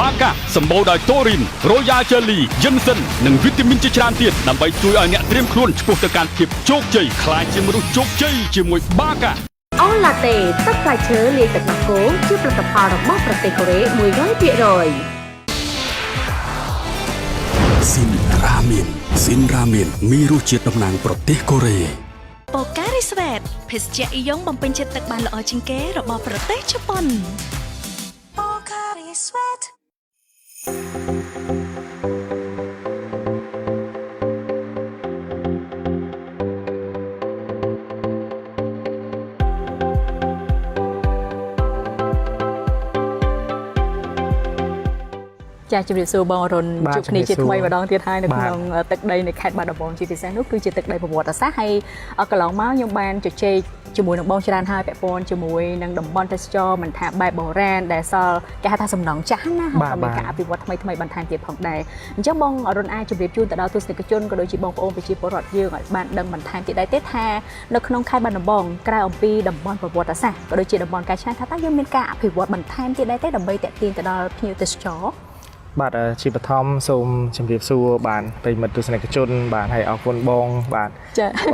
បាកាសម្បូរដោយតូរីនរ៉ូយ៉ាជេលីយិនសិននិងវីតាមីនជាច្រើនទៀតដើម្បីជួយឲ្យអ្នកត្រៀមខ្លួនឆ្ពោះទៅកាន់ភាពជោគជ័យខ្លាចជាមនុស្សជោគជ័យជាមួយបាកាអូឡាតេទឹកផ្លែឈើលាយទឹកដោះគោជាផលិតផលរបស់ប្រទេសកូរ៉េ 100%ស៊ីនរ៉ាមែនមានរសជាតិតំណាងប្រទេសកូរ៉េបូការីស្វេតភេសជ្ជៈអ៊ីយ៉ុងបំពេញចិត្តទឹកបានល្អជាងគេរបស់ប្រទេសជប៉ុនបូការីស្វេតចាជំរាបសួរបងរុនជួបគ្នាជាថ្មីម្ដងទៀតហើយនៅក្នុងទឹកដីនៃខេត្តបាត់ដំបងជាពិសេសនោះគឺជាទឹកដីប្រវត្តិសាស្ត្រហើយកន្លងមកខ្ញុំបានជជែកជាមួយនឹងបងច្រើនហើយពាក់ព័ន្ធជាមួយនឹងតំបន់ទេសចរមិនថាបែបបុរាណដែលសល់គេហៅថាសំណង់ចាស់ណាហើយក៏មានការអភិវឌ្ឍថ្មីបន្ថែមទៀតផងដែរអញ្ចឹងបងរុនអាចជម្រាបជូនទៅដល់ទស្សនិកជនក៏ដូចជាបងប្អូនប្រជាពលរដ្ឋយើងឲ្យបានដឹងបន្ថែមទៀតដែរទេថានៅក្នុងខេត្តបាត់ដំបងក្រៅអំពីតំបន់ប្រវត្តិសាស្ត្រក៏ដូចជាតំបន់កែច្នៃថាតើយើងមានការអភិវឌ្ឍបន្ថែមទៀតដែរទេដើម្បីទាក់ទាញទៅដល់ភ្ញៀវទេសចរបាទជាបឋមសូមជម្រាបសួរបានប្រិយមិត្តទស្សនិកជនបាទហើយអរគុណបងបាទ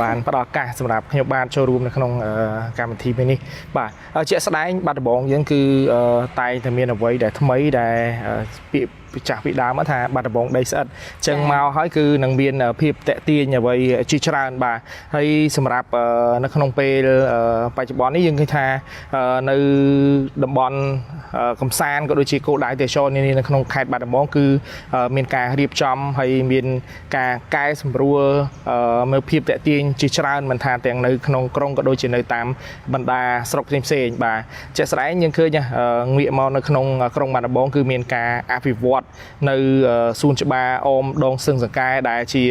បានផ្ដល់ឱកាសសម្រាប់ខ្ញុំបានចូលរួមនៅក្នុងកម្មវិធីពេលនេះបាទជាក់ស្ដែងបាត់ដំបងយើងគឺតែងតែមានអ្វីដែលថ្មីដែលពាក្យពីចាស់ពីដើមថាបាត់ដំបងដីស្អិតអញ្ចឹងមកហើយគឺនឹងមានភាពតាក់ទាញអ្វីជាច្រើនបាទហើយសម្រាប់នៅក្នុងពេលបច្ចុប្បន្ននេះយើងឃើញថានៅតំបន់កំសាន្តក៏ដូចជាគោលដៅទេសចរនានានៅក្នុងខេត្តបាត់ដំបងគឺមានការរៀបចំហើយមានការកែសម្រួលមើលភាពតាក់ទាញជាច្រើនមិនថាទាំងនៅក្នុងក្រុងក៏ដូចជានៅតាមបណ្ដាស្រុកផ្សេងៗបាទជាក់ស្ដែងយើងឃើញងាកមកនៅក្នុងក្រុងបាត់ដំបងគឺមានការអភិវឌ្ឍនៅសួនច្បារអមដងស្ទឹងសង្កែដែលជា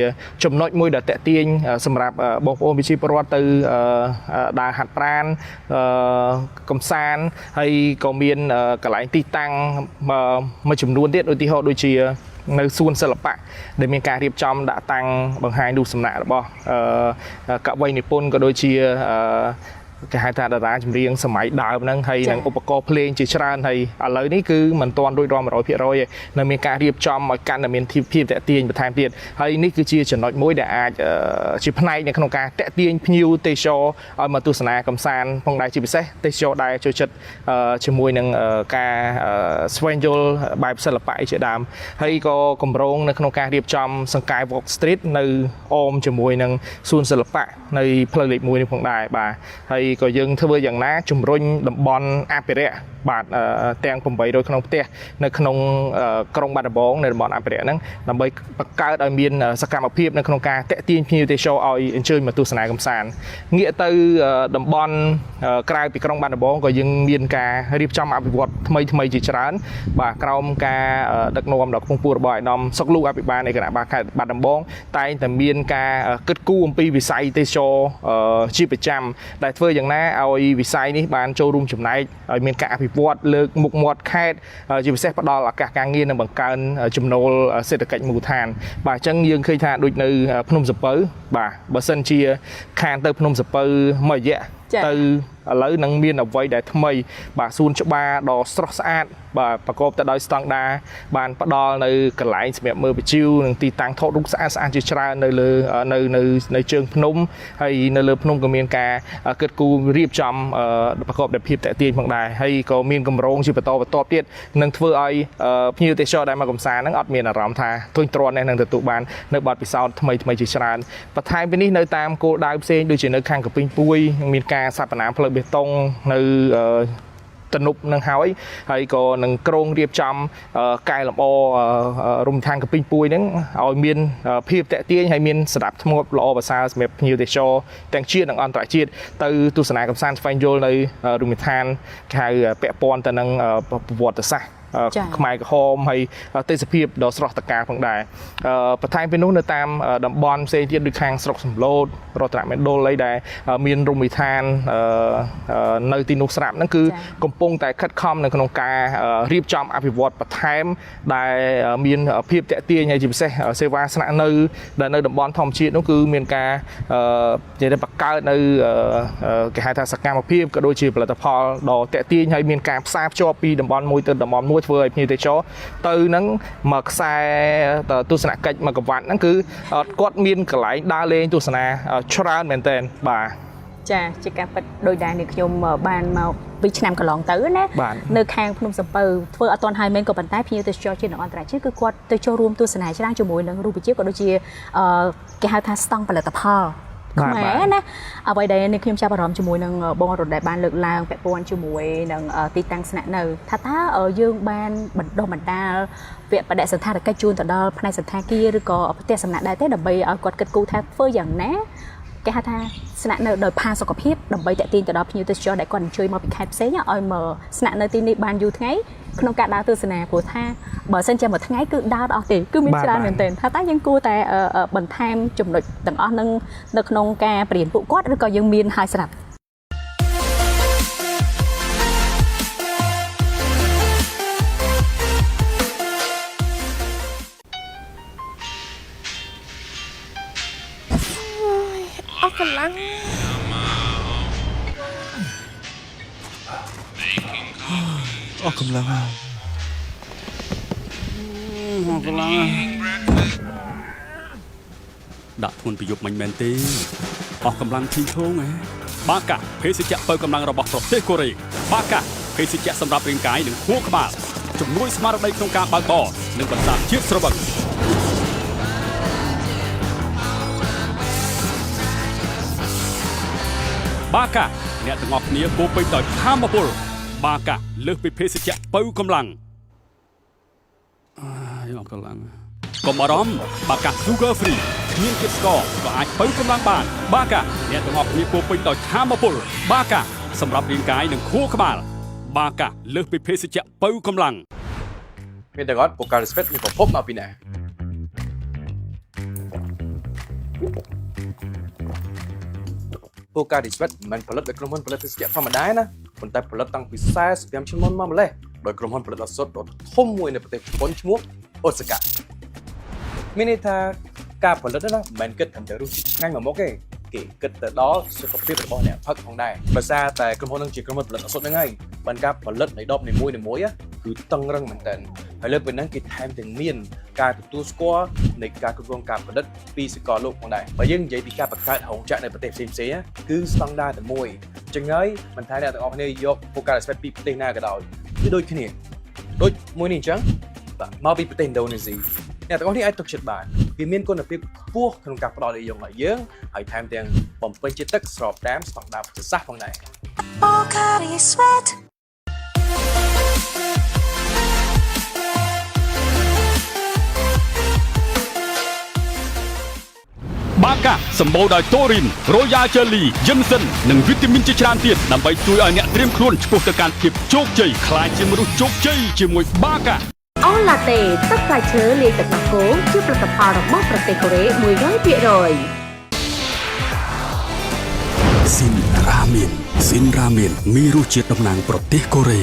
ចំណុចមួយដែលតាក់ទាញសម្រាប់បងប្អូនប្រជាពលរដ្ឋទៅដើរហាត់ប្រាណកំសាន្តហើយក៏មានកន្លែងទីតាំងមួយចំនួនទៀតឧទាហរណ៍ដូចជានៅសួនសិល្បៈដែលមានការរៀបចំដាក់តាំងបង្ហាញរូបសំណាករបស់កវីនិពន្ធក៏ដូចជាគេហៅថាតារាចម្រៀងសម័យដើមហ្នឹងហើយនឹងឧបករណ៍ភ្លេងជាច្រើនហើយឥឡូវនេះគឺមិនទាន់រួចរាល់ 100% ទេនៅមានការរៀបចំឲ្យកាន់តែមានភាពតាក់ទាញបន្ថែមទៀតហើយនេះគឺជាចំណុចមួយដែលអាចជាផ្នែកនៅក្នុងការតាក់ទាញភ្ញៀវទេសចរឲ្យមកទស្សនាកម្សាន្តផងដែរជាពិសេសទេសចរដែលចូលចិត្តជាមួយនឹងការស្វែងយល់បែបសិល្បៈជាដើមហើយក៏កម្រងនៅក្នុងការរៀបចំសង្កែ Walk Street នៅអមជាមួយនឹងសួនសិល្បៈនៅផ្លូវលេខ 1 នេះផងដែរបាទហើយក៏យើងធ្វើយ៉ាងណាជំរុញតំបន់អភិរក្សបាទទាំង800ក្នុងផ្ទះនៅក្នុងក្រុងបាត់ដំបងនៅតំបន់អភិរក្សហ្នឹងដើម្បីបង្កើតឲ្យមានសកម្មភាពនៅក្នុងការតាក់ទាញភ្ញៀវទេសចរឲ្យអញ្ជើញមកទស្សនាកម្សាន្តងាកទៅតំបន់ក្រៅពីក្រុងបាត់ដំបងក៏យើងមានការរៀបចំអភិវឌ្ឍថ្មីជាច្រើនបាទក្រោមការដឹកនាំដ៏ខ្ពង់ខ្ពស់របស់អាដាមសុកលូអភិបាលនៃគណៈខេត្តបាត់ដំបងតែងតែមានការគិតគូរអំពីវិស័យទេសចរជាប្រចាំដែលធ្វើយ៉ាងណាឲ្យវិស័យនេះបានចូលរួមចំណែកឲ្យមានការអភិវឌ្ឍលើកមុខមាត់ខេត្តជាពិសេសផ្ដល់ឱកាសការងារនិងបង្កើនចំណូលសេដ្ឋកិច្ចមូលដ្ឋានបាទអញ្ចឹងយើងឃើញថាដូចនៅភ្នំសំពៅបាទបើសិនជាខានទៅភ្នំសំពៅមួយរយៈទៅឥឡូវនឹងមានអ្វីដែលថ្មីបាទសួនច្បារដ៏ស្រស់ស្អាតបាទប្រកបទៅដោយស្តង់ដារបានផ្ដល់នៅកន្លែងសម្រាប់មើលវិទ្យុនិងទីតាំងថតរូបស្អាតជាច្រើននៅលើនៅជើងភ្នំហើយនៅលើភ្នំក៏មានការគិតគូររៀបចំប្រកបដោយភាពតាក់ទាញផងដែរហើយក៏មានកម្រងជាបន្តបន្ទាប់ទៀតនឹងធ្វើឲ្យភ្ញៀវទេសចរដែលមកកំសាន្តហ្នឹងអត់មានអារម្មណ៍ថាធុញទ្រាន់នឹងទទួលបាននៅបទពិសោធន៍ថ្មីជាច្រើនបន្ថែមពីនេះនៅតាមគោលដៅផ្សេងដូចជានៅខាងកពីងពួយមានការសាបនាផ្លូវបេតុងនៅទំនប់នឹងហើយក៏នឹងក្រងរៀបចំកែលម្អរមណីយដ្ឋានកពីងពួយហ្នឹងឲ្យមានភាពតាក់ទាញហើយមានសណ្ដាប់ធ្នាប់ល្អប្រសើរសម្រាប់ភ្ញៀវទេសចរទាំងជាតិនិងអន្តរជាតិទៅទស្សនាកម្សាន្តស្វែងយល់នៅរមណីយដ្ឋានគេហៅពាក់ព័ន្ធទៅនឹងប្រវត្តិសាស្ត្រខ្មែរក្រហមហើយទេសភាពដ៏ស្រស់ត្រកាលផងដែរបន្ថែមពីនោះនៅតាមតំបន់ផ្សេងទៀតដូចខាងស្រុកសំឡូតរតនមណ្ឌលអីដែលមានរមណីយដ្ឋាននៅទីនោះស្រាប់ហ្នឹងគឺកំពុងតែខិតខំនៅក្នុងការរៀបចំអភិវឌ្ឍបន្ថែមដែលមានភាពតាក់ទាញហើយជាពិសេសសេវាស្នាក់នៅដែលនៅតំបន់ធម្មជាតិនោះគឺមានការនិយាយទៅបង្កើតនៅគេហៅថាសកម្មភាពក៏ដូចជាផលិតផលដ៏តាក់ទាញហើយមានការផ្សារភ្ជាប់ពីតំបន់មួយទៅតំបន់មួយ មួយធ្វើឲ្យភ្ញៀវទេសចរទៅនឹងមកខ្សែទស្សនកិច្ចមកកង្វាត់ហ្នឹងគឺគាត់មានកន្លែងដើរលេងទស្សនាច្រើនមែនទែនបាទចាជាការពិតដោយដែរនេះខ្ញុំបានមកពីឆ្នាំកន្លងទៅណានៅខាងភ្នំសំពៅធ្វើអត់ទាន់ហើយមែនក៏ប៉ុន្តែភ្ញៀវទេសចរជាតិនិងអន្តរជាតិគឺគាត់ទៅចូលរួមទស្សនាច្រើនជាមួយនឹងរូបភាពក៏ដូចជាគេហៅថាស្តង់ផលិតផលខ្មែរណាអ្វីដែលនេះខ្ញុំចាប់អារម្មណ៍ជាមួយនឹងបងរត់ដែលបានលើកឡើងពាក់ព័ន្ធជាមួយនឹងទីតាំងស្នាក់នៅថាតើយើងបានបណ្ដុះបណ្ដាលវគ្គបដិសណ្ឋារកិច្ចជូនទៅដល់ផ្នែកសន្តាគារឬក៏ផ្ទះសំណាក់ដែរទេដើម្បីឲ្យគាត់គិតគូរថាធ្វើយ៉ាងណាគេហៅថាស្នាក់នៅដោយផាសុកភាពដើម្បីតាក់ទាញទៅដល់ភ្ញៀវទេសចរដែលគាត់អញ្ជើញមកពីខេត្តផ្សេងឲ្យមកស្នាក់នៅទីនេះបានយូរថ្ងៃក្នុងការដើរទស្សនាព្រោះថាបើសិនជាមួយថ្ងៃគឺដើរអស់ទេគឺមានច្រើនមែនទែនថាតើយើងគួរតែបន្ថែមចំណុចទាំងអស់នឹងនៅក្នុងការប្រៀនពួកគាត់ឬក៏យើងមានហើយស្រាប់អស់កម្លាំងដាក់ធ្ងន់ពីយប់មិញមែនទេអស់កម្លាំងឈីឈងហ៎បាកាភេសជ្ជៈបើកម្លាំងរបស់ប្រទេសកូរ៉េបាកាភេសជ្ជៈសម្រាប់រាងកាយនិងខួរក្បាលជំនួយស្មារតីក្នុងការបើកបរនិងបន្សាបជាតិស្រវឹងបាកាអ្នកទាំងអស់គ្នាពោពេញដោយធម៌ពលបាកាលើសពីភេសជ្ជៈបើកម្លាំងអស់កម្លាំងកុំបារម្ភបាកា Sugar Free គ្មានជាតិស្ករក៏អាចបើកម្លាំងបានបាកាអ្នកទាំងអស់គ្នាពោពេញដោយធម៌ពលបាកាសម្រាប់រាងកាយនិងខួរក្បាលបាកាលើសពីភេសជ្ជៈបើកម្លាំងមានតែគាត់ពូការីស្វេតមានប្រភពមកពីណាពូការីស្វេតមិនផលិតដោយក្រុមហ៊ុនផលិតភេសជ្ជៈធម្មតាណាប៉ុន្តែផលិតតាំងពី45ឆ្នាំមុនមកម្លេះដោយក្រុមហ៊ុនផលិតឱសថដ៏ធំមួយនៅប្រទេសជប៉ុនឈ្មោះអូសាកាមានន័យថាការផលិតណាមិនគិតតែរសជាតិឆ្ងាញ់មកមុខទេគេគិតទៅដល់សុខភាពរបស់អ្នកផឹកផងដែរបើសារតែក្រុមហ៊ុននឹងជាក្រុមហ៊ុនផលិតឱសថហ្នឹងហើយបានការផលិតនៃដបនីមួយៗគឺតឹងរឹងមែនតើហើយលើពីហ្នឹងគេថែមទាំងមានការទទួលស្គាល់នៃការគ្រប់គ្រងការផលិតពីសកលលោកផងដែរបើយើងនិយាយពីការបង្កើតរោងចក្រនៅប្រទេសផ្សេងៗគឺស្តង់ដារតែមួយអញ្ចឹងហើយមិនថាអ្នកទាំងអស់គ្នាយកពូការស្វេតពីប្រទេសណាក៏ដោយគឺដូចគ្នាដូចមួយនេះអញ្ចឹងមកពីប្រទេសឥណ្ឌូនេស៊ីអ្នកទាំងអស់នេះអាចទុកចិត្តបានវាមានគុណភាពខ្ពស់ក្នុងការផ្ដល់ឲ្យយើងហើយថែមទាំងបំពេញជាតិទឹកស្របតាមស្តង់ដារវិទ្យាសាស្ត្រផងដែរ Pocari Sweat បាកាសម្បូរដោយតូរីន Royal Jelly Ginseng និងវីតាមីនជាច្រើនទៀតដើម្បីជួយឲ្យអ្នកត្រៀមខ្លួនឆ្ពោះទៅកាន់ភាពជោគជ័យក្លាយជាមនុស្សជោគជ័យជាមួយបាកាអូឡាតេទឹកផ្លែឈើលាយទឹកដោះគោជាផលិតផលរបស់ប្រទេសកូរ៉េ 100%ស៊ីនរ៉ាមែនមានរសជាតិតំណាងប្រទេសកូរ៉េ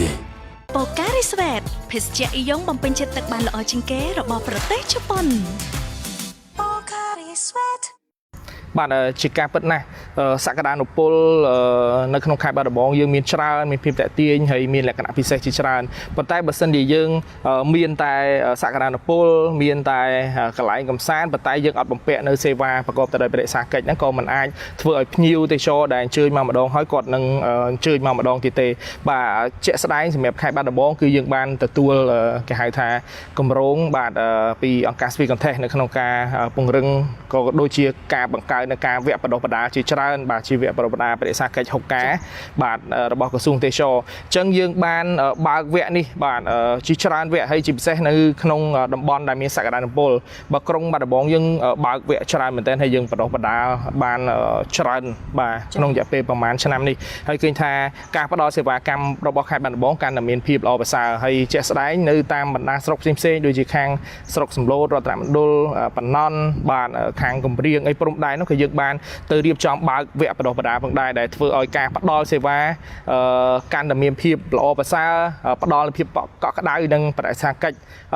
Pocari Sweat ភេសជ្ជៈអ៊ីយ៉ុងបំពេញចិត្តទឹកបានល្អជាងគេរបស់ប្រទេសជប៉ុន Pocari Sweat បាទជាការពិតណាស់សក្តានុពលនៅក្នុងខេត្តបាត់ដំបងយើងមានច្រើនមានភាពតាក់ទាញហើយមានលក្ខណៈពិសេសជាច្រើនប៉ុន្តែបើសិនជាយើងមានតែសក្តានុពលមានតែកន្លែងកំសាន្តប៉ុន្តែយើងអត់បំពាក់នៅសេវាប្រកបទៅដោយបរិយាកិច្ចហ្នឹងក៏មិនអាចធ្វើឲ្យភ្ញៀវទេសចរដែលអញ្ជើញមកម្ដងហើយគាត់នឹងអញ្ជើញមកម្ដងទៀតទេបាទជាក់ស្ដែងសម្រាប់ខេត្តបាត់ដំបងគឺយើងបានទទួលគេហៅថាគម្រោងបាទពីអង្គការ Sweet Contest នៅក្នុងការពង្រឹងក៏ដូចជាការបង្កើតនៅការវគ្គបណ្ដុះបណ្ដាលជាច្រើនបាទជាវគ្គបណ្ដុះបណ្ដាលបរិយាកិច្ចហុកការបាទរបស់ក្រសួងទេសចរអញ្ចឹងយើងបានបើកវគ្គនេះបាទជាច្រើនវគ្គហើយជាពិសេសនៅក្នុងតំបន់ដែលមានសក្តានុពលបើក្រុងបាត់ដំបងយើងបើកវគ្គច្រើនមែនទែនហើយយើងបណ្ដុះបណ្ដាលបានច្រើនបាទក្នុងរយៈពេលប្រហែលឆ្នាំនេះហើយឃើញថាការផ្ដល់សេវាកម្មរបស់ខេត្តបាត់ដំបងកាន់តែមានភាពល្អប្រសើរហើយជាក់ស្ដែងនៅតាមបណ្ដាស្រុកផ្សេងៗដូចជាខាងស្រុកសំឡូតរតនមណ្ឌលបណ្ណន់បាទខាងកំរៀងអីព្រំដែននោះក៏ ក៏យើងបានទៅរៀបចំបើកវគ្គបណ្ដុះបណ្ដាលផងដែរដែលធ្វើឲ្យការផ្ដល់សេវាកាន់តែមានភាពល្អប្រសើរផ្ដល់ភាពកក់ក្ដៅនិងបរិយាកាស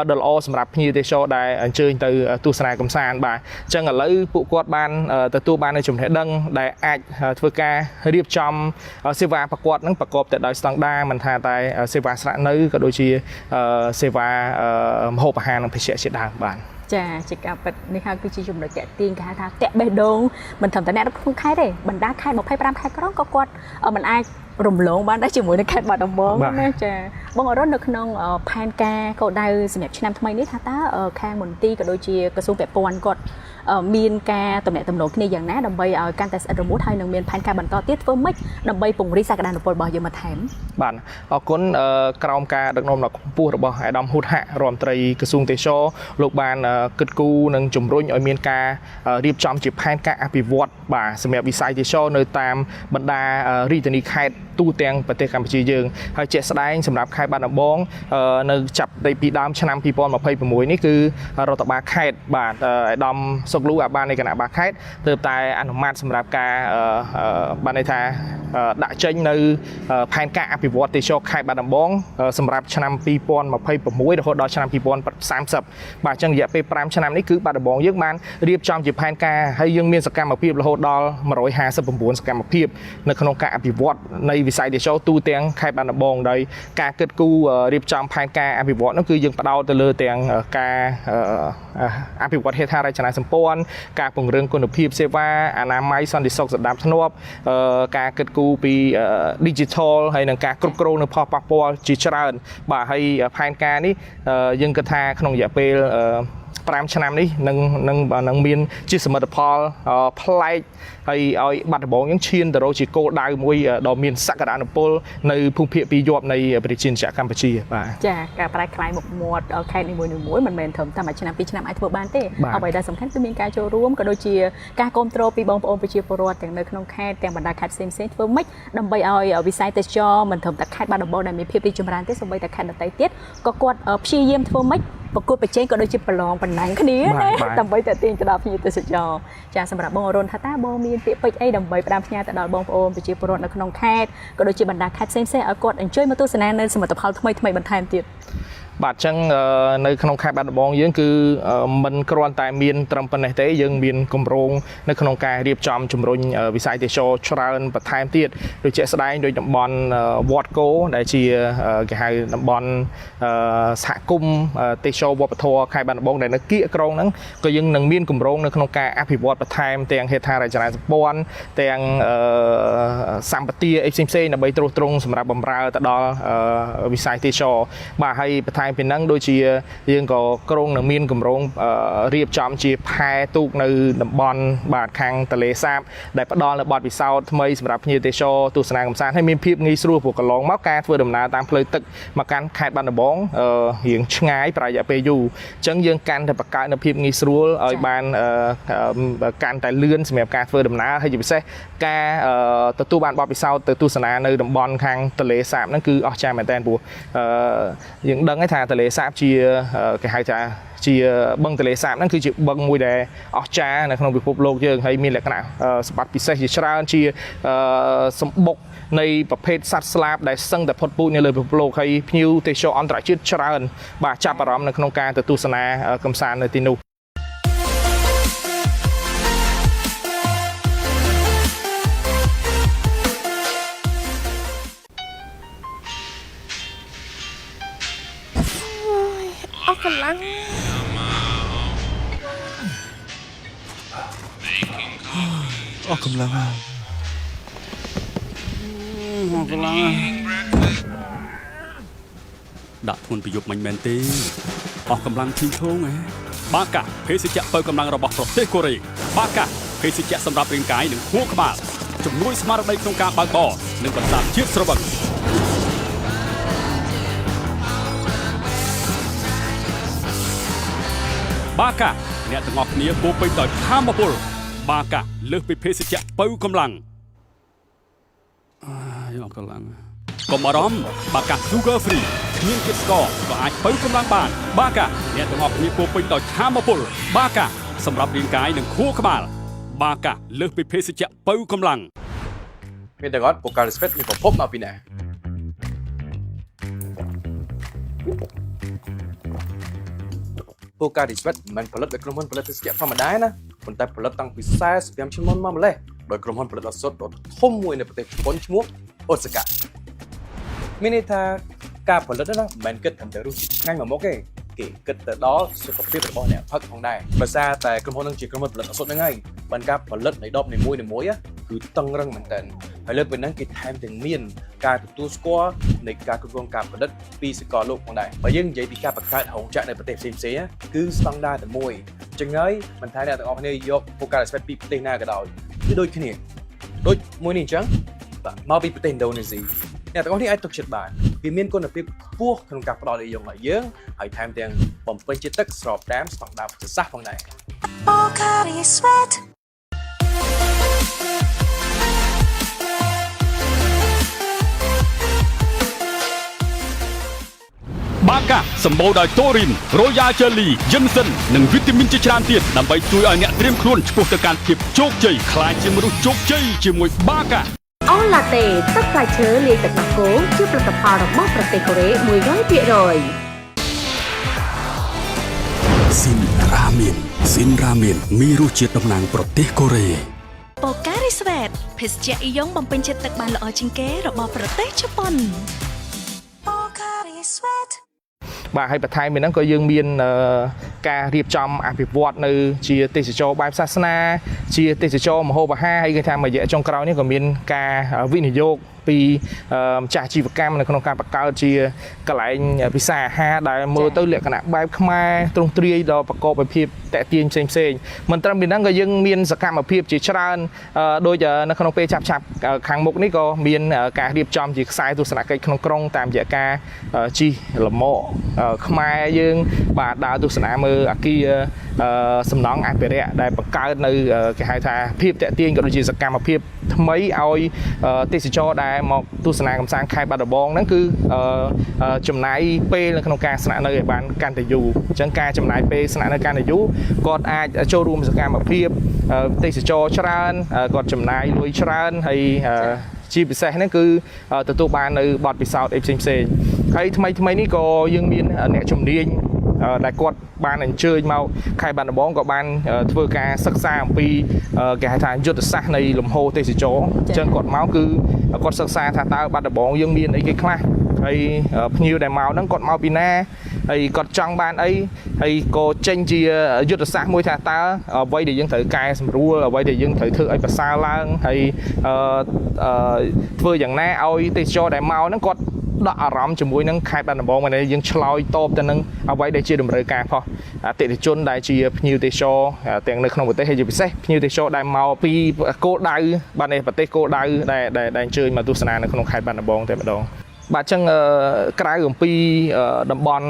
ដ៏ល្អសម្រាប់ភ្ញៀវទេសចរដែលអញ្ជើញទៅទស្សនាកម្សាន្តបាទអញ្ចឹងឥឡូវពួកគាត់បានទទួលបាននូវចំណេះដឹងដែលអាចធ្វើការរៀបចំសេវាប្រកបនឹងប្រកបទៅដោយស្តង់ដារមិនថាតែសេវាស្នាក់នៅក៏ដូចជាសេវាម្ហូបអាហារនិងភេសជ្ជៈជាដើមបាទចាជាការពិតនេះហើយគឺជាចំណុចតាក់ទាញគេហៅថាតាក់បេះដូងមិនត្រឹមតែអ្នកក្នុងខេត្តទេបណ្ដាខេត្ត25ខេត្តក្រុងក៏គាត់មិនអាចរំលងបានដែរជាមួយនឹងខេត្តបាត់ដំបងណាចាបងអរុននៅក្នុងផែនការគោលដៅសម្រាប់ឆ្នាំថ្មីនេះថាតើខាងមន្ទីរក៏ដូចជាក្រសួងពាក់ព័ន្ធគាត់មានការតំណែងតំណងគ្នាយ៉ាងណាដើម្បីឲ្យកាន់តែស្អិតរមួតហើយនឹងមានផែនការបន្តទៀតធ្វើម៉េចដើម្បីពង្រីកសក្តានុពលរបស់យើងបន្ថែមបាទអរគុណក្រោមការដឹកនាំដ៏ខ្ពស់របស់អាដាមហ៊ូតហាក់រដ្ឋមន្ត្រីក្រសួងទេសចរលោកបានគិតគូរនិងជំរុញឲ្យមានការរៀបចំជាផែនការអភិវឌ្ឍបាទសម្រាប់វិស័យទេសចរនៅតាមបណ្ដារាជធានីខេត្តទូទាំងប្រទេសកម្ពុជាយើងហើយជាក់ស្ដែងសម្រាប់ខេត្តបាត់ដំបងនៅចាប់ពីដើមឆ្នាំ2026នេះគឺរដ្ឋបាលខេត្តបាទអាដាមសុកលូអាបាននៃគណៈបាលខេត្តទើបតែអនុម័តសម្រាប់ការបានន័យថាដាក់ចេញនៅផែនការអភិវឌ្ឍទេសចរខេត្តបាត់ដំបងសម្រាប់ឆ្នាំ2026រហូតដល់ឆ្នាំ2030បាទអញ្ចឹងរយៈពេល5ឆ្នាំនេះគឺបាត់ដំបងយើងបានរៀបចំជាផែនការហើយយើងមានសកម្មភាពរហូតដល់159សកម្មភាពនៅក្នុងការអភិវឌ្ឍនៃវិស័យទេសចរទូទាំងខេត្តបាត់ដំបងដោយការគិតគូររៀបចំផែនការអភិវឌ្ឍនោះគឺយើងផ្ដោតទៅលើទាំងការអភិវឌ្ឍហេដ្ឋារចនាសម្ព័ន្ធការពង្រឹងគុណភាពសេវាអនាម័យសន្តិសុខសណ្ដាប់ធ្នាប់ការគិតគូរពី digital ហើយនិងការគ្រប់គ្រងនៅផលប៉ះពាល់ជាច្រើនបាទហើយផែនការនេះយើងគិតថាក្នុងរយៈពេល5ឆ្នាំនេះនឹងមានជាសមិទ្ធផលប្លែកហើយឲ្យបាត់ដំបងយើងឈានទៅរកជាគោលដៅមួយដ៏មានសក្តានុពលនៅភូមិភាគពីរយប់នៃប្រជាជាតិកម្ពុជាបាទចាការប្រែក្លាយមុខមាត់ខេត្តនីមួយៗមិនមែនត្រឹមតែមួយឆ្នាំពីរឆ្នាំអាចធ្វើបានទេអ្វីដែលសំខាន់គឺមានការចូលរួមក៏ដូចជាការគ្រប់គ្រងពីបងប្អូនប្រជាពលរដ្ឋទាំងនៅក្នុងខេត្តទាំងបណ្ដាខេត្តផ្សេងៗធ្វើម៉េចដើម្បីឲ្យវិស័យទេសចរមិនត្រឹមតែខេត្តបាត់ដំបងដែលមានភាពរីកចម្រើនទេសូម្បីតែខេត្តដទៃទៀតក៏គាត់ព្យាយាមធ្វើម៉េចប្រកួតប្រជែងក៏ដូចជាប្រឡងបណ្ដាញគ្នាណាដើម្បីទាក់ទាញទៅដល់ភ្ញៀវទេសចរចាសម្រាប់បងអរុនថាតើបងមានពាក្យពេចន៍អីដើម្បីផ្ដាំផ្ញើទៅដល់បងប្អូនប្រជាពលរដ្ឋនៅក្នុងខេត្តក៏ដូចជាបណ្ដាខេត្តផ្សេងៗឲ្យគាត់អញ្ជើញមកទស្សនានៅសមិទ្ធផលថ្មីៗបន្ថែមទៀតបាទអញ្ចឹងនៅក្នុងខេត្តបាត់ដំបងយើងគឺមិនគ្រាន់តែមានត្រឹមប៉ុណ្ណេះទេយើងមានគម្រោងនៅក្នុងការរៀបចំជំរុញវិស័យទេសចរច្រើនបន្ថែមទៀតដូចជាស្ដែងដោយតំបន់វត្តគោដែលជាគេហៅតំបន់សហគមន៍ទេសចរវប្បធម៌ខេត្តបាត់ដំបងដែលនៅគៀកក្រុងហ្នឹងក៏យើងនឹងមានគម្រោងនៅក្នុងការអភិវឌ្ឍបន្ថែមទាំងហេដ្ឋារចនាសម្ព័ន្ធទាំងសម្បទាអីផ្សេងៗដើម្បីទ្រទ្រង់សម្រាប់បម្រើទៅដល់វិស័យទេសចរបាទហើយបន្ថែមពីហ្នឹងដូចជាយើងក៏ក្រុងនឹងមានគម្រោងរៀបចំជាផែទូកនៅតំបន់បាទខាងទន្លេសាបដែលផ្ដល់នូវបទពិសោធន៍ថ្មីសម្រាប់ភ្ញៀវទេសចរទស្សនាកម្សាន្តហើយមានភាពងាយស្រួលព្រោះកន្លងមកការធ្វើដំណើរតាមផ្លូវទឹកមកកាន់ខេត្តបាត់ដំបងរៀងឆ្ងាយប្រហែលរយៈពេលយូរអញ្ចឹងយើងកាន់តែបង្កើតនូវភាពងាយស្រួលឲ្យបានកាន់តែលឿនសម្រាប់ការធ្វើដំណើរហើយជាពិសេសការទទួលបានបទពិសោធន៍ទៅទស្សនានៅតំបន់ខាងទន្លេសាបហ្នឹងគឺអស្ចារ្យមែនទែនព្រោះយើងដឹងថាទន្លេសាបជាគេហៅថាជាបឹងទន្លេសាបហ្នឹងគឺជាបឹងមួយដែលអស្ចារ្យនៅក្នុងពិភពលោកយើងហើយមានលក្ខណៈសម្បត្តិពិសេសជាច្រើនជាសម្បុកនៃប្រភេទសត្វស្លាបដែលសឹងតែផុតពូជនៅលើពិភពលោកហើយភ្ញៀវទេសចរអន្តរជាតិច្រើនបាទចាប់អារម្មណ៍នៅក្នុងការទៅទស្សនាកម្សាន្តនៅទីនោះអស់កម្លាំងអស់កម្លាំងដាក់ធ្ងន់ប្រយុទ្ធមិនមែនទេអស់កម្លាំងឈីងឈងហ៎បាកាភេសជ្ជៈបើកម្លាំងរបស់ប្រទេសកូរ៉េបាកាភេសជ្ជៈសម្រាប់រាងកាយនិងខួរក្បាលជំនួយស្មារតីក្នុងការបើកបរនិងបន្សាបជាតិស្រវឹងបាកាអ្នកទាំងអស់គ្នាពោពេញដោយធម៌ពលបាកាលើសពីភេសជ្ជៈបើកម្លាំងអស់កម្លាំងកុំបារម្ភបាកា Sugar Free គ្មានជាតិស្ករក៏អាចបើកម្លាំងបានបាកាអ្នកទាំងអស់គ្នាពោពេញដោយធម៌ពលបាកាសម្រាប់រាងកាយនិងខួរក្បាល បាកាលើសពីភេសជ្ជៈបើកម្លាំង មានតែគាត់ពូការីស្វេតមានប្រភពមកពីណាពូការីស្វេតមិនផលិតដោយក្រុមហ៊ុនផលិតភេសជ្ជៈធម្មតាណាប៉ុន្តែផលិតតាំងពី45ឆ្នាំមុនមកម្លេះដោយក្រុមហ៊ុនផលិតឱសថដ៏ធំមួយនៅប្រទេសជប៉ុនឈ្មោះអូសាកាមានន័យថាការផលិតណាមិនគិតត្រឹមតែរសជាតិឆ្ងាញ់មួយមុខទេគេគិតទៅដល់សុខភាពរបស់អ្នកផឹកផងដែរបើសារតែក្រុមហ៊ុននឹងជាក្រុមហ៊ុនផលិតឱសថហ្នឹងហើយបានការផលិតនៃដបនីមួយៗគឺតឹងរឹងមែនតើហើយលើពីហ្នឹងគេថែមទាំងមានការទទួលស្គាល់នៃការគ្រប់គ្រងការផលិតពីសកលលោកផងដែរបើយើងនិយាយពីការបង្កើតរោងចក្រនៅប្រទេសផ្សេងៗគឺស្តង់ដារតែមួយអញ្ចឹងហើយមិនថាអ្នកទាំងអស់គ្នាយកពូការីស្វេតពីប្រទេសណាក៏ដោយគឺដូចគ្នាដូចមួយនេះអញ្ចឹងបាទមកពីប្រទេសឥណ្ឌូនេស៊ីអ្នកទាំងអស់នេះអាចទុកចិត្តបានវាមានគុណភាពខ្ពស់ក្នុងការផ្ដល់ឲ្យយើងហើយថែមទាំងបំពេញជាតិទឹកស្របតាមស្តង់ដារវិទ្យាសាស្ត្រផងដែរ Pocari Sweat បាកាសម្បូរដោយតូរីន Royal Jelly យិនសិននិងវីតាមីនជាច្រើនទៀតដើម្បីជួយឲ្យអ្នកត្រៀមខ្លួនឆ្ពោះទៅកាន់ភាពជោគជ័យខ្លាចជាមនុស្សជោគជ័យជាមួយបាកា អូឡាតេទឹកផ្លែឈើលាយទឹកដោះគោជាផលិតផលរបស់ប្រទេសកូរ៉េ 100% ស៊ីនរ៉ាមែនមានរសជាតិតំណាងប្រទេសកូរ៉េ Pocari Sweat ភេសជ្ជៈអ៊ីយ៉ុងបំពេញជាតិទឹកបានល្អជាងគេរបស់ប្រទេសជប៉ុន Pocari Sweat បាទហើយបន្ថែមពីហ្នឹងក៏យើងមានការរៀបចំអភិវឌ្ឍនៅជាទេសចរបែបសាសនាជាទេសចរមហោបអាហារហើយគេថាមួយរយៈចុងក្រោយនេះក៏មានការវិនិយោគពីម្ចាស់អាជីវកម្មនៅក្នុងការបង្កើតជាកន្លែងពិសាអាហារដែលមើលទៅលក្ខណៈបែបខ្មែរទ្រង់ទ្រាយដល់ប្រកបដោយភាពតាក់ទាញផ្សេងមិនត្រឹមពីហ្នឹងក៏យើងមានសកម្មភាពជាច្រើនដូចនៅក្នុងពេលចាប់ខាងមុខនេះក៏មានការរៀបចំជាខ្សែទស្សនកិច្ចក្នុងក្រុងតាមរយៈការជិះលំមកខ្មែរយើងបាទដើរទស្សនាមើលអគារសំណង់អភិរក្សដែលបង្កើតនៅគេហៅថាភាពតាក់ទាញក៏ដូចជាសកម្មភាពថ្មីឲ្យទេសចរដែលមកទស្សនាកម្សាន្តខេត្តបាត់ដំបងហ្នឹងគឺចំណាយពេលនៅក្នុងការស្នាក់នៅឲ្យបានកាន់តែយូរអញ្ចឹងការចំណាយពេលស្នាក់នៅកាន់តែយូរគាត់អាចចូលរួមសកម្មភាពទេសចរច្រើនគាត់ចំណាយលុយច្រើនហើយជាពិសេសហ្នឹងគឺទទួលបាននៅបទពិសោធន៍អីផ្សេងហើយថ្មីនេះក៏យើងមានអ្នកជំនាញដែលគាត់បានអញ្ជើញមកខេត្តបាត់ដំបងក៏បានធ្វើការសិក្សាអំពីគេហៅថាយុទ្ធសាស្ត្រនៃលំហូរទេសចរអញ្ចឹងគាត់មកគឺគាត់សិក្សាថាតើបាត់ដំបងយើងមានអីគេខ្លះហើយភ្ញៀវដែលមកហ្នឹងគាត់មកពីណាហើយគាត់ចង់បានអីហើយក៏ចេញជាយុទ្ធសាស្ត្រមួយថាតើអ្វីដែលយើងត្រូវកែសម្រួលអ្វីដែលយើងត្រូវធ្វើឲ្យប្រសើរឡើងហើយធ្វើយ៉ាងណាឲ្យទេសចរដែលមកហ្នឹងគាត់ដកអារម្មណ៍ជាមួយនឹងខេត្តបាត់ដំបងមកយើងឆ្លើយតបទៅនឹងអ្វីដែលជាតម្រូវការផងអតិថិជនដែលជាភ្ញៀវទេសចរទាំងនៅក្នុងប្រទេសហើយជាពិសេសភ្ញៀវទេសចរដែលមកពីគោលដៅបាទនៃប្រទេសគោលដៅដែលអញ្ជើញមកទស្សនានៅក្នុងខេត្តបាត់ដំបងតែម្ដងបាទអញ្ចឹងក្រៅអំពីតំបន់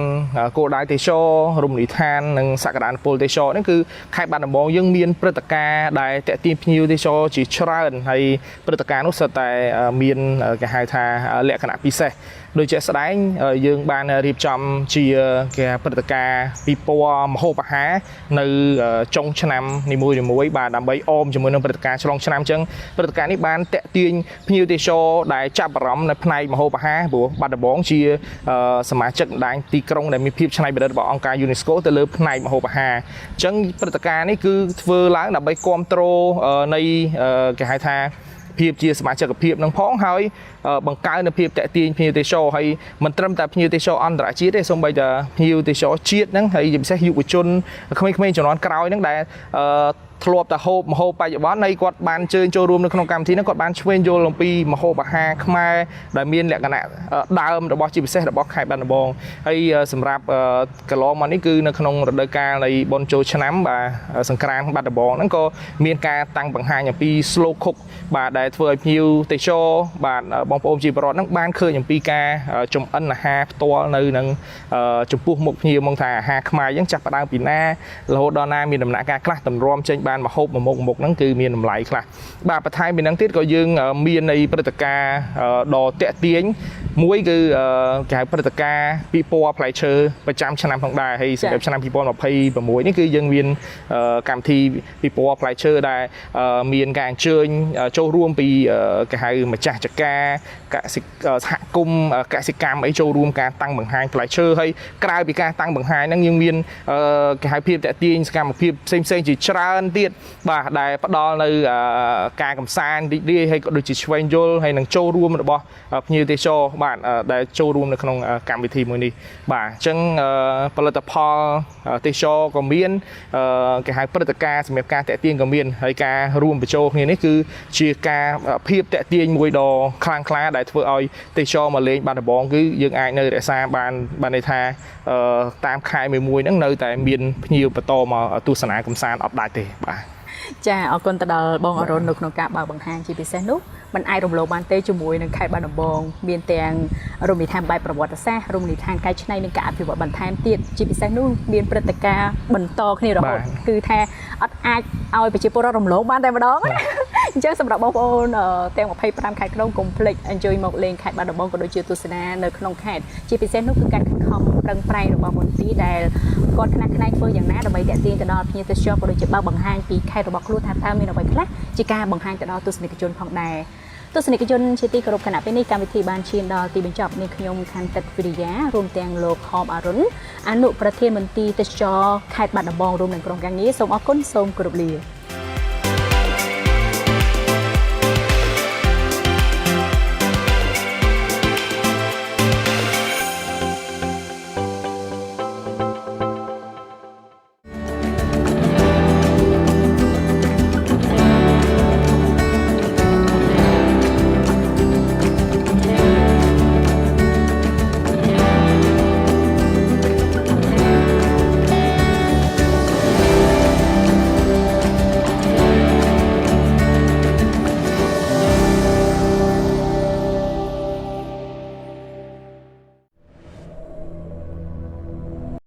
គោលដៅទេសចររមណីយដ្ឋាននិងសក្តានុពលទេសចរនេះគឺខេត្តបាត់ដំបងយើងមានព្រឹត្តិការណ៍ដែលតាក់ទាញភ្ញៀវទេសចរជាច្រើនហើយព្រឹត្តិការណ៍នោះសុទ្ធតែមានគេហៅថាលក្ខណៈពិសេសដូចជាស្ដែងយើងបានរៀបចំជាគេព្រឹត្តិការណ៍ពិព័រណ៍ម្ហូបអាហារនៅចុងឆ្នាំនីមួយបាទដើម្បីអមជាមួយនឹងព្រឹត្តិការណ៍ឆ្លងឆ្នាំអញ្ចឹងព្រឹត្តិការណ៍នេះបានតាក់ទាញភ្ញៀវទេសចរដែលចាប់អារម្មណ៍នៅផ្នែកម្ហូបអាហារព្រោះបាត់ដំបងជាសមាជិកបណ្ដាញទីក្រុងដែលមានភាពច្នៃប្រឌិតរបស់អង្គការ UNESCO ទៅលើផ្នែកម្ហូបអាហារអញ្ចឹងព្រឹត្តិការណ៍នេះគឺធ្វើឡើងដើម្បីគ្រប់គ្រងនៃគេហៅថាភាពជាសមាជិកភាពនឹងផងហើយបង្កើននូវភាពតាក់ទាញភ្ញៀវទេសចរហើយមិនត្រឹមតែភ្ញៀវទេសចរអន្តរជាតិទេសូម្បីតែភ្ញៀវទេសចរជាតិហ្នឹងហើយជាពិសេសយុវជនក្មេងៗជំនាន់ក្រោយហ្នឹងដែលធ្លាប់តែហូបម្ហូបបច្ចុប្បន្នហើយគាត់បានជើញចូលរួមនៅក្នុងកម្មវិធីហ្នឹងគាត់បានឆ្វេងយល់អំពីម្ហូបអាហារខ្មែរដែលមានលក្ខណៈដើមរបស់ជាពិសេសរបស់ខេត្តបាត់ដំបងហើយសម្រាប់កន្លងមកនេះគឺនៅក្នុងរដូវកាលនៃបុណ្យចូលឆ្នាំបាទសង្ក្រាន្តបាត់ដំបងហ្នឹងក៏មានការតាំងបង្ហាញអំពី slow cook បាទដែលធ្វើឲ្យភ្ញៀវទេសចរបាទបងប្អូនជាពលរដ្ឋហ្នឹងបានឃើញអំពីការចម្អិនអាហារផ្ទាល់នៅនឹងចំពោះមុខភ្ញៀវមកថាអាហារខ្មែរយើងចាប់ផ្ដើមពីណារហូតដល់ណាមានដំណាក់កាលខ្លះតម្រាំចេញ បានមកហូបមកមុខហ្នឹងគឺមានតម្លៃខ្លះបាទបន្ថែមពីហ្នឹងទៀតក៏យើងមាននៃព្រឹត្តិការណ៍ដ៏តាក់ទាញមួយគឺគេហៅព្រឹត្តិការណ៍ពិព័រណ៍ផ្លែឈើប្រចាំឆ្នាំផងដែរហើយសម្រាប់ឆ្នាំ2026នេះគឺយើងមានកម្មវិធីពិព័រណ៍ផ្លែឈើដែលមានការអញ្ជើញចូលរួមពីគេហៅម្ចាស់ចការកសិសហគមន៍កសិកម្មអីចូលរួមការតាំងបង្ហាញផ្លែឈើហើយក្រៅពីការតាំងបង្ហាញហ្នឹងយើងមានគេហៅភាពតាក់ទាញសកម្មភាពផ្សេងជាច្រើនទៀតបាទដែលផ្ដល់នៅការកំសាន្តរីករាយហើយក៏ដូចជាឆ្វេងយល់ហើយនឹងចូលរួមរបស់ភ្ញៀវទេសចរបាទដែលចូលរួមនៅក្នុងកម្មវិធីមួយនេះបាទអញ្ចឹងផលិតផលទេសចរក៏មានគេហៅព្រឹត្តិការណ៍សម្រាប់ការតាក់ទាញក៏មានហើយការរួមបញ្ចូលគ្នានេះគឺជាការភាពតាក់ទាញមួយដ៏ខ្លាំងក្លាដែលធ្វើឲ្យទេសចរមកលេងបាត់ដំបងគឺយើងអាចនៅរក្សាបានន័យថាតាមខែមួយហ្នឹងនៅតែមានភ្ញៀវបន្តមកទស្សនាកម្សាន្តអត់ដាច់ទេបាទចាអរគុណទៅដល់បងអរុននៅក្នុងការបើកបង្ហាញជាពិសេសនោះมันអាចរំលោភបានទេជាមួយនឹងខេត្តបាត់ដំបងមានទាំងរមណីយដ្ឋានបែបប្រវត្តិសាស្ត្ររមណីយដ្ឋានកែច្នៃនិងការអភិវឌ្ឍបន្ថែមទៀតជាពិសេសនោះមានព្រឹត្តិការណ៍បន្តគ្នារហូតគឺថាអត់អាចឲ្យប្រជាពលរដ្ឋរំលោភបានតែម្ដងអញ្ចឹងសម្រាប់បងប្អូនទាំង25ខេត្តក្រុងកុំភ្លេចអញ្ជើញមកលេងខេត្តបាត់ដំបងក៏ដូចជាទស្សនានៅក្នុងខេត្តជាពិសេសនោះគឺការខិតខំប្រឹងប្រែងរបស់មន្ទីរដែលគាត់ខ្នះខ្នែងធ្វើយ៉ាងណាដើម្បីទាក់ទាញទៅដល់ភ្ញៀវទេសចរក៏ដូចជាបើកបង្ហាញពីខេត្តរបស់ខ្លួនថាតើមានអ្វីខ្លះជាការបង្ហាញទៅដល់ទស្សនិកជនផងដែរទស្សនិកជនជាទីគោរពគណៈពេលនេះកម្មវិធីបានឈានដល់ទីបញ្ចប់នាងខ្ញុំខណ្ឌទឹកវិរិយារួមទាំងលោកហមអរុនអនុប្រធានមន្ទីរទេសចរខេត្តបាត់ដំបងរួមនឹងក្រុមការងារសូមអរគុណសូមគោរពលា